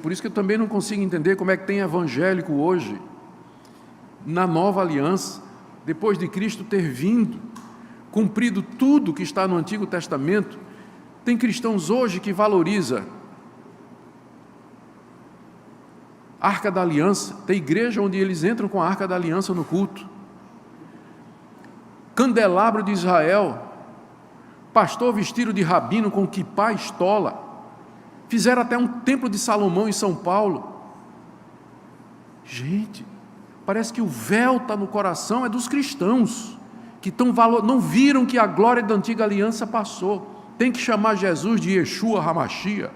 por isso que eu também não consigo entender como é que tem evangélico hoje, na nova aliança, depois de Cristo ter vindo, cumprido tudo que está no Antigo Testamento. Tem cristãos hoje que valoriza a Arca da Aliança. Tem igreja onde eles entram com a Arca da Aliança no culto. Candelabro de Israel, pastor vestido de rabino com quipá e estola. Fizeram até um templo de Salomão em São Paulo. Gente, parece que o véu está no coração dos cristãos, que não viram que a glória da antiga aliança passou. Tem que chamar Jesus de Yeshua HaMashiach.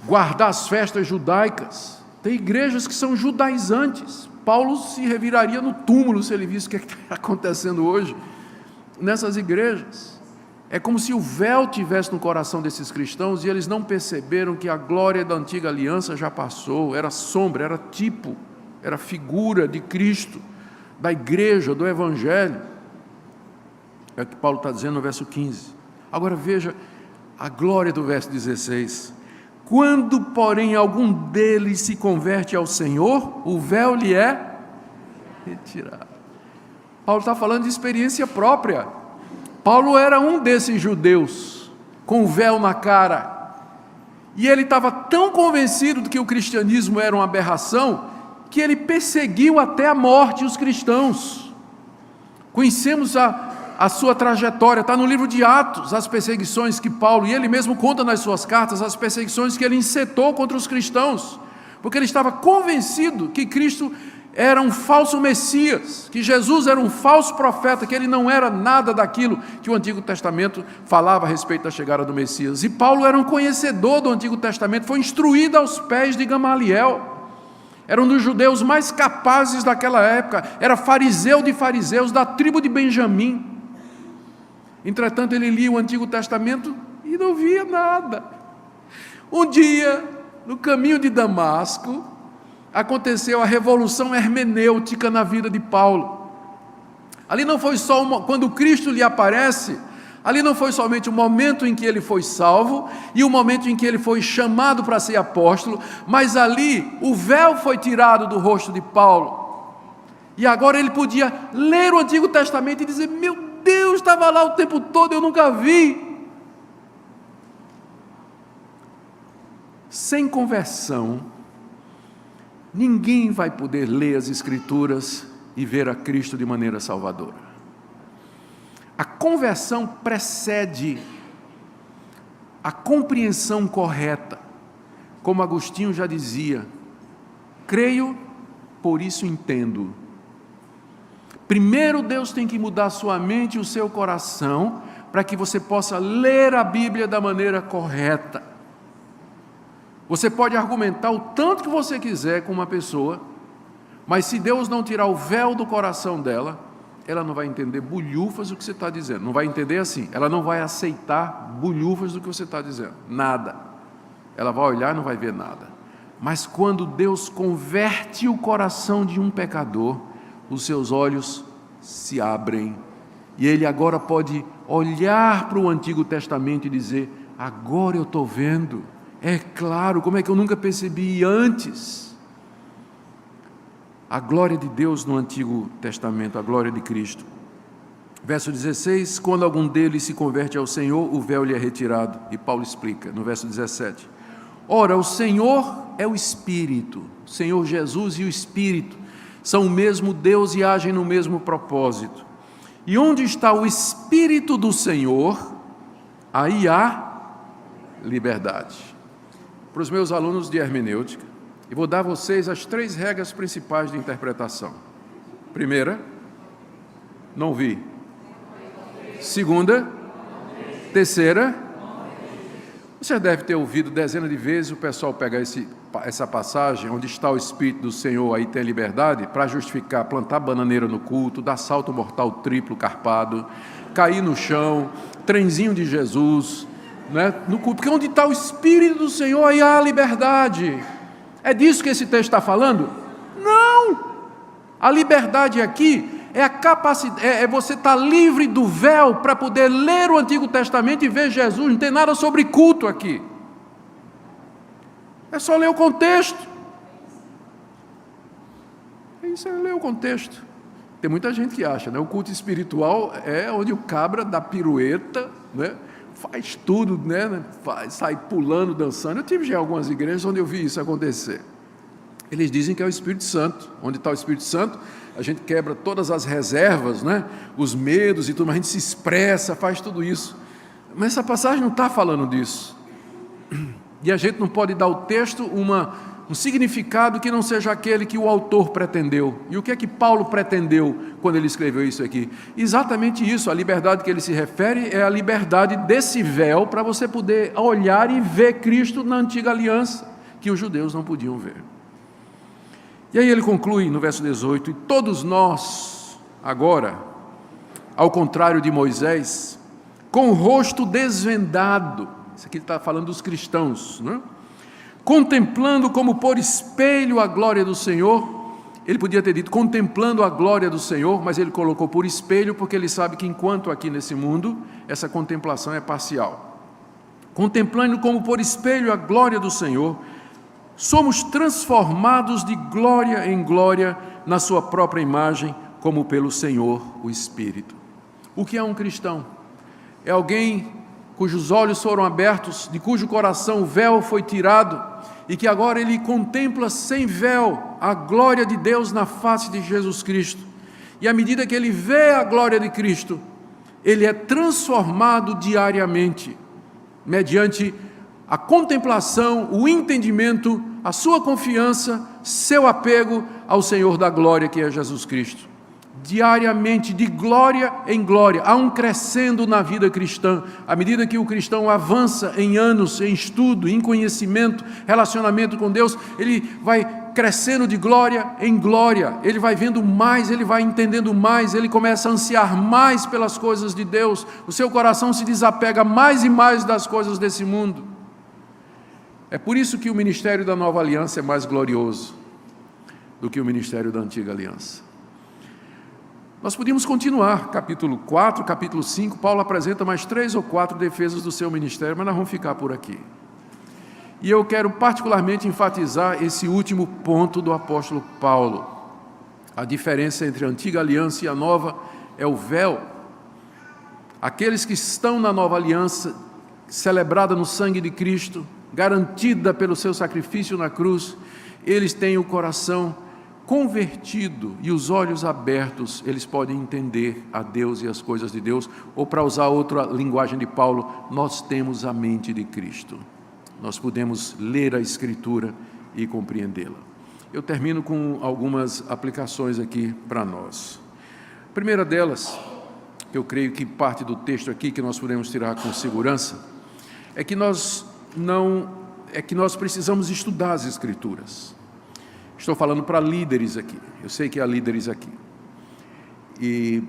Guardar as festas judaicas. Tem igrejas que são judaizantes. Paulo se reviraria no túmulo se ele visse o que está acontecendo hoje nessas igrejas. É como se o véu tivesse no coração desses cristãos e eles não perceberam que a glória da antiga aliança já passou. Era sombra, era tipo, era figura de Cristo, da igreja, do evangelho. É o que Paulo está dizendo no verso 15. Agora veja a glória do verso 16. Quando, porém, algum deles se converte ao Senhor, o véu lhe é retirado. Paulo está falando de experiência própria. Paulo era um desses judeus, com o véu na cara, e ele estava tão convencido de que o cristianismo era uma aberração, que ele perseguiu até a morte os cristãos. Conhecemos a sua trajetória, está no livro de Atos, as perseguições que Paulo, e ele mesmo conta nas suas cartas, as perseguições que ele encetou contra os cristãos, porque ele estava convencido que Cristo era um falso Messias, que Jesus era um falso profeta, que ele não era nada daquilo que o Antigo Testamento falava a respeito da chegada do Messias. E Paulo era um conhecedor do Antigo Testamento, foi instruído aos pés de Gamaliel, era um dos judeus mais capazes daquela época, era fariseu de fariseus, da tribo de Benjamim. Entretanto, ele lia o Antigo Testamento e não via nada. Um dia, no caminho de Damasco, aconteceu a revolução hermenêutica na vida de Paulo. Ali não foi só quando Cristo lhe aparece, ali não foi somente o momento em que ele foi salvo e o momento em que ele foi chamado para ser apóstolo, mas ali o véu foi tirado do rosto de Paulo. E agora ele podia ler o Antigo Testamento e dizer: meu Deus, estava lá o tempo todo, eu nunca vi. Sem conversão, ninguém vai poder ler as Escrituras e ver a Cristo de maneira salvadora. A conversão precede a compreensão correta. Como Agostinho já dizia: creio, por isso entendo. Primeiro Deus tem que mudar a sua mente e o seu coração, para que você possa ler a Bíblia da maneira correta. Você pode argumentar o tanto que você quiser com uma pessoa, mas se Deus não tirar o véu do coração dela, ela não vai entender bulhufas do que você está dizendo. Não vai entender assim. Ela não vai aceitar bulhufas do que você está dizendo. Nada. Ela vai olhar e não vai ver nada. Mas quando Deus converte o coração de um pecador, os seus olhos se abrem. E ele agora pode olhar para o Antigo Testamento e dizer: agora eu estou vendo. É claro, como é que eu nunca percebi antes? A glória de Deus no Antigo Testamento, a glória de Cristo. Verso 16, quando algum deles se converte ao Senhor, o véu lhe é retirado. E Paulo explica, no verso 17. Ora, o Senhor é o Espírito, o Senhor Jesus e o Espírito são o mesmo Deus e agem no mesmo propósito. E onde está o Espírito do Senhor, aí há liberdade. Para os meus alunos de hermenêutica, e vou dar a vocês as 3 regras principais de interpretação. Primeira, não vi. Segunda, terceira, você deve ter ouvido dezenas de vezes o pessoal pegar essa passagem, onde está o Espírito do Senhor, aí tem liberdade, para justificar, plantar bananeira no culto, dar salto mortal triplo carpado, cair no chão, trenzinho de Jesus, né, no culto, porque onde está o Espírito do Senhor, aí há liberdade. É disso que esse texto está falando? Não! A liberdade aqui é a capacidade, é você estar livre do véu para poder ler o Antigo Testamento e ver Jesus. Não tem nada sobre culto aqui. É só ler o contexto. Isso é ler o contexto. Tem muita gente que acha, né? O culto espiritual é onde o cabra dá pirueta, né? Faz tudo, né? Sai pulando, dançando. Eu tive já algumas igrejas onde eu vi isso acontecer. Eles dizem que é o Espírito Santo. Onde está o Espírito Santo, a gente quebra todas as reservas, né? Os medos e tudo, mas a gente se expressa, faz tudo isso. Mas essa passagem não está falando disso. E a gente não pode dar ao texto um significado que não seja aquele que o autor pretendeu. E o que é que Paulo pretendeu quando ele escreveu isso aqui? Exatamente isso, a liberdade que ele se refere é a liberdade desse véu para você poder olhar e ver Cristo na antiga aliança, que os judeus não podiam ver. E aí ele conclui no verso 18, e todos nós, agora, ao contrário de Moisés, com o rosto desvendado, isso aqui está falando dos cristãos, né? Contemplando como por espelho a glória do Senhor. Ele podia ter dito contemplando a glória do Senhor, mas ele colocou por espelho, porque ele sabe que enquanto aqui nesse mundo, essa contemplação é parcial. Contemplando como por espelho a glória do Senhor, somos transformados de glória em glória na sua própria imagem, como pelo Senhor, o Espírito. O que é um cristão? É alguém cujos olhos foram abertos, de cujo coração o véu foi tirado, e que agora ele contempla sem véu a glória de Deus na face de Jesus Cristo. E à medida que ele vê a glória de Cristo, ele é transformado diariamente, mediante a contemplação, o entendimento, a sua confiança, seu apego ao Senhor da glória, que é Jesus Cristo. Diariamente, de glória em glória, há um crescendo na vida cristã, à medida que o cristão avança em anos, em estudo, em conhecimento, relacionamento com Deus, ele vai crescendo de glória em glória, ele vai vendo mais, ele vai entendendo mais, ele começa a ansiar mais pelas coisas de Deus, o seu coração se desapega mais e mais das coisas desse mundo. É por isso que o ministério da Nova Aliança é mais glorioso do que o ministério da Antiga Aliança. Nós podíamos continuar, capítulo 4, capítulo 5, Paulo apresenta mais 3 ou 4 defesas do seu ministério, mas nós vamos ficar por aqui. E eu quero particularmente enfatizar esse último ponto do apóstolo Paulo. A diferença entre a antiga aliança e a nova é o véu. Aqueles que estão na nova aliança, celebrada no sangue de Cristo, garantida pelo seu sacrifício na cruz, eles têm o coração convertido e os olhos abertos, eles podem entender a Deus e as coisas de Deus, ou para usar outra linguagem de Paulo, nós temos a mente de Cristo. Nós podemos ler a Escritura e compreendê-la. Eu termino com algumas aplicações aqui para nós. A primeira delas, eu creio que parte do texto aqui que nós podemos tirar com segurança, é que nós precisamos estudar as Escrituras. Estou falando para líderes aqui, eu sei que há líderes aqui. E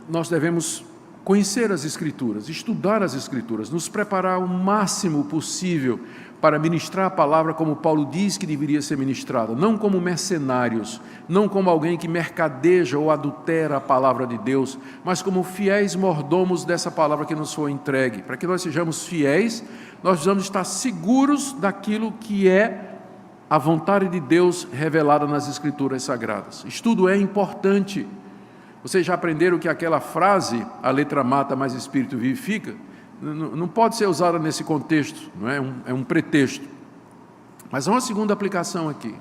nós devemos conhecer as Escrituras, estudar as Escrituras, nos preparar o máximo possível para ministrar a palavra como Paulo diz que deveria ser ministrada, não como mercenários, não como alguém que mercadeja ou adultera a palavra de Deus, mas como fiéis mordomos dessa palavra que nos foi entregue. Para que nós sejamos fiéis, nós precisamos estar seguros daquilo que é a vontade de Deus revelada nas Escrituras Sagradas. Estudo é importante. Vocês já aprenderam que aquela frase, a letra mata, mas o Espírito vivifica, não pode ser usada nesse contexto, não é? É um pretexto. Mas há uma segunda aplicação aqui.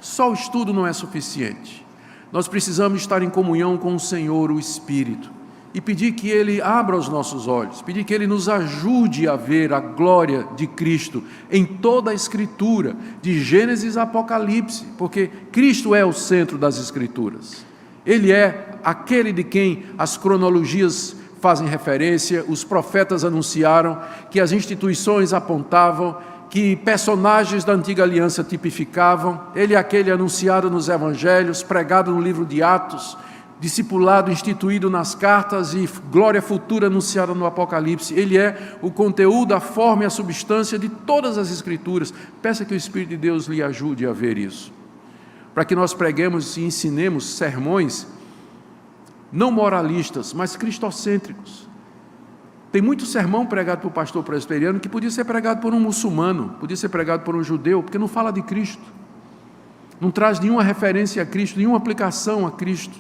Só o estudo não é suficiente. Nós precisamos estar em comunhão com o Senhor, o Espírito, e pedir que Ele abra os nossos olhos, pedir que Ele nos ajude a ver a glória de Cristo em toda a Escritura, de Gênesis a Apocalipse, porque Cristo é o centro das Escrituras. Ele é aquele de quem as cronologias fazem referência, os profetas anunciaram, que as instituições apontavam, que personagens da antiga aliança tipificavam. Ele é aquele anunciado nos evangelhos, pregado no livro de Atos, discipulado instituído nas cartas e glória futura anunciada no Apocalipse. Ele é o conteúdo, a forma e a substância de todas as Escrituras. Peça que o Espírito de Deus lhe ajude a ver isso, para que nós preguemos e ensinemos sermões não moralistas, mas cristocêntricos. Tem muito sermão pregado por pastor presbiteriano que podia ser pregado por um muçulmano, podia ser pregado por um judeu, porque não fala de Cristo, não traz nenhuma referência a Cristo, nenhuma aplicação a Cristo.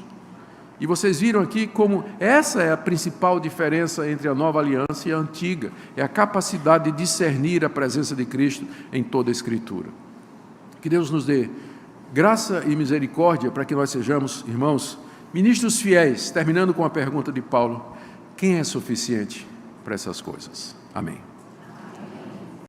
E vocês viram aqui como essa é a principal diferença entre a nova aliança e a antiga, é a capacidade de discernir a presença de Cristo em toda a Escritura. Que Deus nos dê graça e misericórdia para que nós sejamos, irmãos, ministros fiéis, terminando com a pergunta de Paulo: quem é suficiente para essas coisas? Amém.